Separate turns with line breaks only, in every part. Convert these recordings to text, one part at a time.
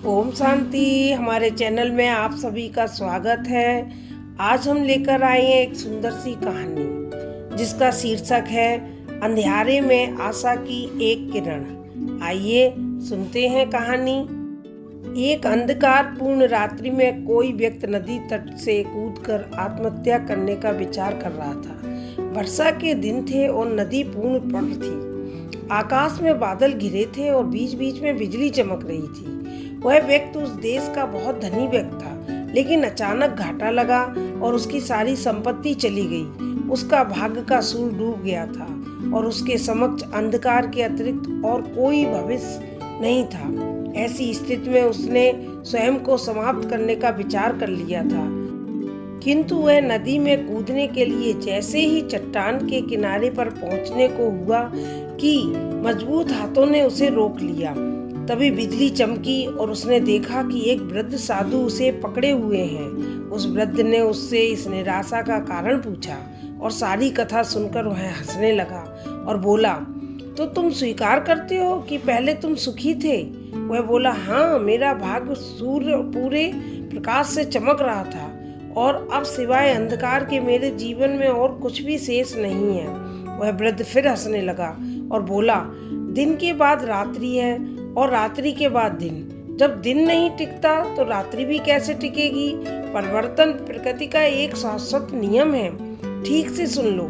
ओम शांति। हमारे चैनल में आप सभी का स्वागत है। आज हम लेकर आए हैं एक सुंदर सी कहानी जिसका शीर्षक है अंधियारे में आशा की एक किरण। आइए सुनते हैं कहानी। एक अंधकार पूर्ण रात्रि में कोई व्यक्ति नदी तट से कूदकर आत्महत्या करने का विचार कर रहा था। वर्षा के दिन थे और नदी पूर्ण पर थी। आकाश में बादल घिरे थे और बीच बीच में बिजली चमक रही थी। वह व्यक्ति उस देश का बहुत धनी व्यक्ति था, लेकिन अचानक घाटा लगा और उसकी सारी संपत्ति चली गई। उसका भाग्य का सूर्य डूब गया था और उसके समक्ष अंधकार के अतिरिक्त और कोई भविष्य नहीं था। ऐसी स्थिति में उसने स्वयं को समाप्त करने का विचार कर लिया था, किंतु वह नदी में कूदने के लिए जैसे ही चट्टान के किनारे पर पहुंचने को हुआ कि मजबूत हाथों ने उसे रोक लिया। तभी बिजली चमकी और उसने देखा कि एक वृद्ध साधु उसे पकड़े हुए हैं। उस वृद्ध ने उससे इस निराशा का कारण पूछा और सारी कथा सुनकर वह हंसने लगा और बोला, तो तुम स्वीकार करते हो कि पहले तुम सुखी थे? वह बोला, हाँ, मेरा भाग्य सूर्य पूरे प्रकाश से चमक रहा था और अब सिवाय अंधकार के मेरे जीवन में और कुछ भी शेष नहीं है। वह वृद्ध फिर हंसने लगा और बोला, दिन के बाद रात्रि है और रात्रि के बाद दिन। जब दिन नहीं टिकता तो रात्रि भी कैसे टिकेगी? परिवर्तन प्रकृति का एक शाश्वत नियम है। ठीक से सुन लो,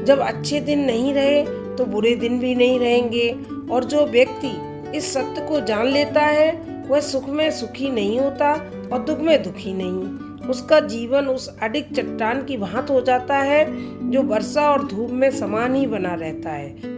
जब अच्छे दिन नहीं रहे तो बुरे दिन भी नहीं रहेंगे। और जो व्यक्ति इस सत्य को जान लेता है वह सुख में सुखी नहीं होता और दुख में दुखी नहीं। उसका जीवन उस अडिग चट्टान की भांति हो जाता है जो वर्षा और धूप में समान ही बना रहता है।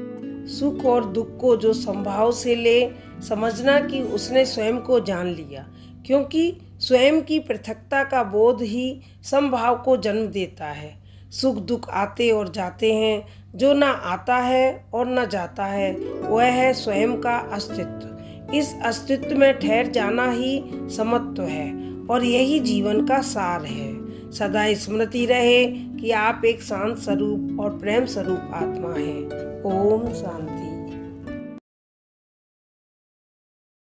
सुख और दुख को जो संभाव से ले, समझना कि उसने स्वयं को जान लिया, क्योंकि स्वयं की पृथकता का बोध ही समभाव को जन्म देता है। सुख दुख आते और जाते हैं, जो ना आता है और न जाता है वह है स्वयं का अस्तित्व। इस अस्तित्व में ठहर जाना ही समत्व है और यही जीवन का सार है। सदा स्मृति रहे कि आप एक शांत स्वरूप और प्रेम स्वरूप आत्मा हैं। ओम शांति।